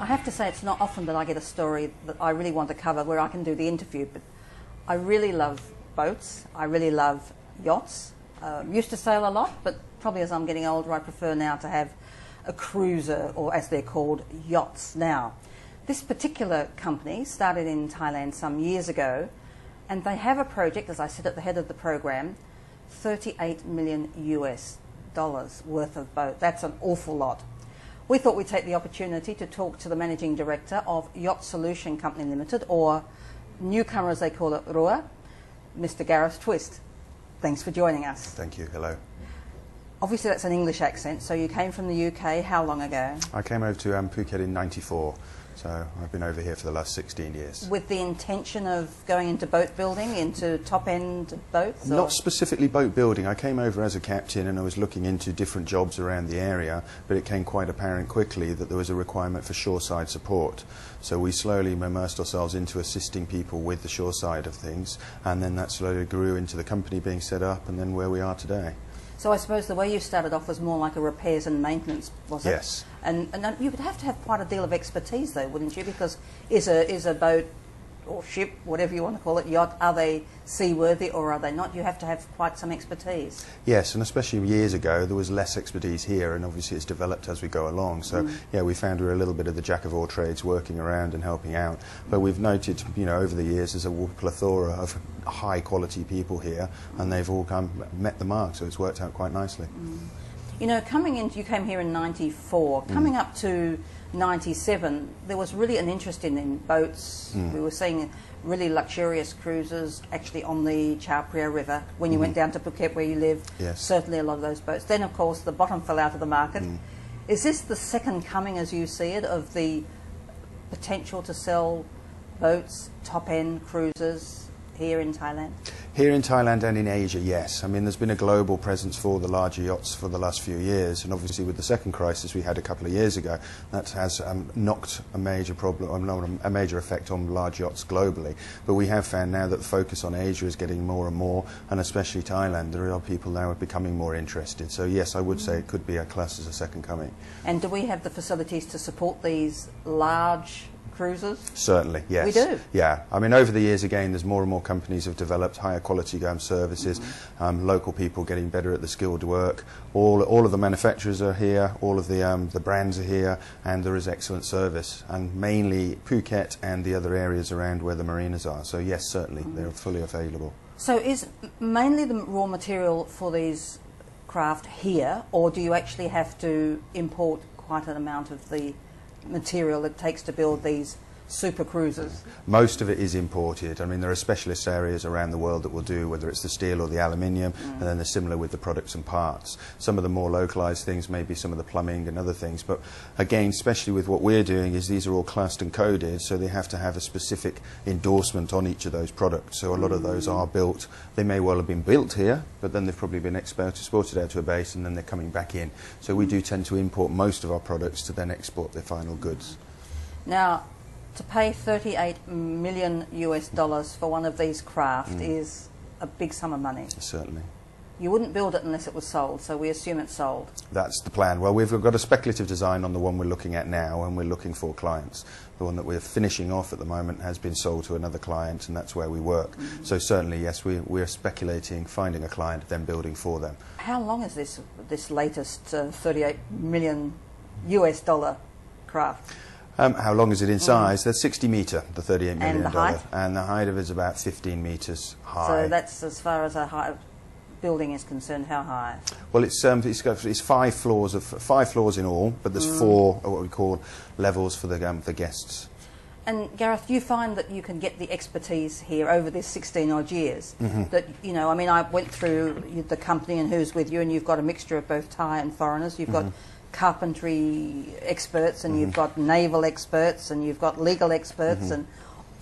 I have to say it's not often that I get a story that I really want to cover where I can do the interview, but I really love boats. I really love yachts. Used to sail a lot, but probably as I'm getting older I prefer now to have a cruiser, or as they're called, yachts now. This particular company started in Thailand some years ago, and they have a project, as I said at the head of the program, $38 million worth of boat. That's an awful lot. We thought we'd take the opportunity to talk to the Managing Director of Yacht Solution Company Limited, or newcomer as they call it, Rua, Mr. Gareth Twist. Thanks for joining us. Thank you. Hello. Obviously that's an English accent, so you came from the UK how long ago? I came over to Phuket in '94, so I've been over here for the last 16 years. With the intention of going into boat building, into top-end boats? Not specifically boat building. I came over as a captain and I was looking into different jobs around the area, but it came quite apparent quickly that there was a requirement for shoreside support. So we slowly immersed ourselves into assisting people with the shoreside of things, and then that slowly grew into the company being set up and then where we are today. So I suppose the way you started off was more like a repairs and maintenance, was it? Yes. And you would have to have quite a deal of expertise though, wouldn't you? Because is a boat or ship, whatever you want to call it, yacht, are they seaworthy or are they not? You have to have quite some expertise. Yes, and especially years ago there was less expertise here, and obviously it's developed as we go along. So yeah, we found we're a little bit of the jack of all trades, working around and helping out. But we've noted, over the years there's a plethora of high quality people here, and they've all met the mark, so it's worked out quite nicely. Coming in, you came here in '94, coming up to '97, there was really an interest in boats. We were seeing really luxurious cruises actually on the Chao Phraya River. When you went down to Phuket where you live, certainly a lot of those boats. Then of course the bottom fell out of the market. Is this the second coming, as you see it, of the potential to sell boats, top-end cruisers here in Thailand? Here in Thailand and in Asia, yes. I mean, there's been a global presence for the larger yachts for the last few years, and obviously with the second crisis we had a couple of years ago, that has knocked a major a major effect on large yachts globally. But we have found now that the focus on Asia is getting more and more, and especially Thailand, there are people now becoming more interested. So yes, I would say it could be a class as a second coming. And do we have the facilities to support these large cruises? Certainly, yes. We do? Yeah. I mean, over the years, again, there's more and more companies have developed higher quality services, local people getting better at the skilled work. All of the manufacturers are here, all of the brands are here, and there is excellent service, and mainly Phuket and the other areas around where the marinas are. So yes, certainly, they're fully available. So is mainly the raw material for these craft here, or do you actually have to import quite an amount of the material it takes to build these super cruisers? Most of it is imported. I mean, there are specialist areas around the world that will do, whether it's the steel or the aluminium, and then they're similar with the products and parts. Some of the more localized things may be some of the plumbing and other things, but again, especially with what we're doing, is these are all classed and coded, so they have to have a specific endorsement on each of those products. So a lot of those are built. They may well have been built here, but then they've probably been exported out to a base, and then they're coming back in. So we do tend to import most of our products to then export their final goods. Now, to pay $38 million for one of these craft is a big sum of money. Certainly. You wouldn't build it unless it was sold, so we assume it's sold. That's the plan. Well, we've got a speculative design on the one we're looking at now, and we're looking for clients. The one that we're finishing off at the moment has been sold to another client, and that's where we work. So certainly, yes, we're speculating, finding a client, then building for them. How long is this latest $38 million craft? How long is it in size? That's 60 metre, the $38 million. And the height? And the height of it is about 15 metres high. So that's as far as a high building is concerned. How high? Well, it's 5 floors in all, but there's 4 what we call levels for the guests. And Gareth, you find that you can get the expertise here over this 16 odd years. That I mean, I went through the company and who's with you, and you've got a mixture of both Thai and foreigners. You've got carpentry experts, and you've got naval experts, and you've got legal experts, and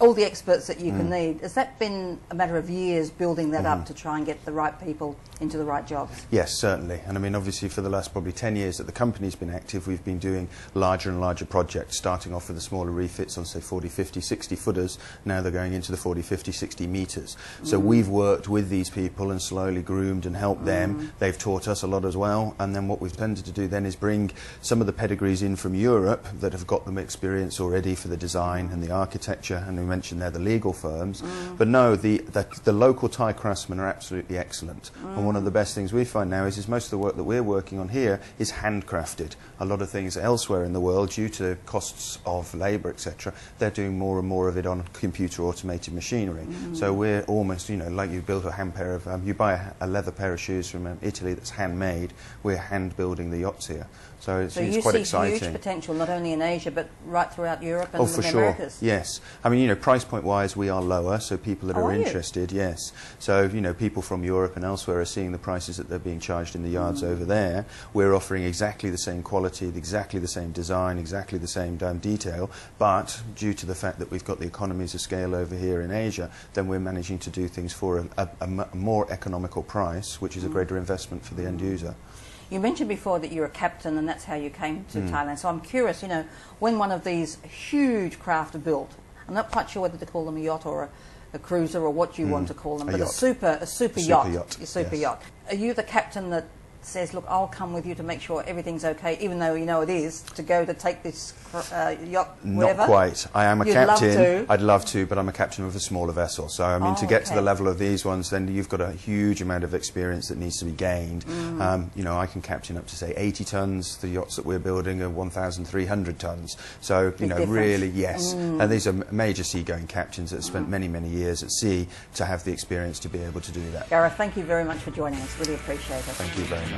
all the experts that you can need. Has that been a matter of years building that up to try and get the right people into the right jobs? Yes, certainly. And I mean, obviously, for the last probably 10 years that the company's been active, we've been doing larger and larger projects, starting off with the smaller refits on, say, 40, 50, 60 footers. Now they're going into the 40, 50, 60 metres. So we've worked with these people and slowly groomed and helped them. They've taught us a lot as well. And then what we've tended to do then is bring some of the pedigrees in from Europe that have got them experience already for the design and the architecture. And we mentioned there the legal firms. But no, the local Thai craftsmen are absolutely excellent. And one of the best things we find now is most of the work that we're working on here is handcrafted. A lot of things elsewhere in the world, due to costs of labour, etc., they're doing more and more of it on computer automated machinery. So we're almost, you know, like you build a hand pair of, you buy a leather pair of shoes from Italy that's handmade, we're hand building the yachts here. So it's quite exciting. You see huge potential not only in Asia but right throughout Europe and for the sure. Americas. Yes. I mean, you know, price point wise we are lower, so people that are interested, yes. So, you know, people from Europe and elsewhere are seeing the prices that they're being charged in the yards over there. We're offering exactly the same quality, exactly the same design, exactly the same detail, but due to the fact that we've got the economies of scale over here in Asia, then we're managing to do things for a more economical price, which is a greater investment for the end user. You mentioned before that you're a captain and that's how you came to Thailand. So I'm curious, you know, when one of these huge craft are built, I'm not quite sure whether to call them a yacht or a cruiser or what you want to call them, but yacht. a super yacht. Yacht. A super yacht. Are you the captain that says, look, I'll come with you to make sure everything's okay, even though you know it is, to go to take this yacht wherever? Not quite. I am a You'd captain. love to. I'd love to, but I'm a captain of a smaller vessel. So, I mean, to get to the level of these ones, then you've got a huge amount of experience that needs to be gained. You know, I can captain up to, say, 80 tonnes. The yachts that we're building are 1,300 tonnes. So, you know, really, yes. And these are major seagoing captains that have spent many, many years at sea to have the experience to be able to do that. Gareth, thank you very much for joining us. Really appreciate it. Thank you very much.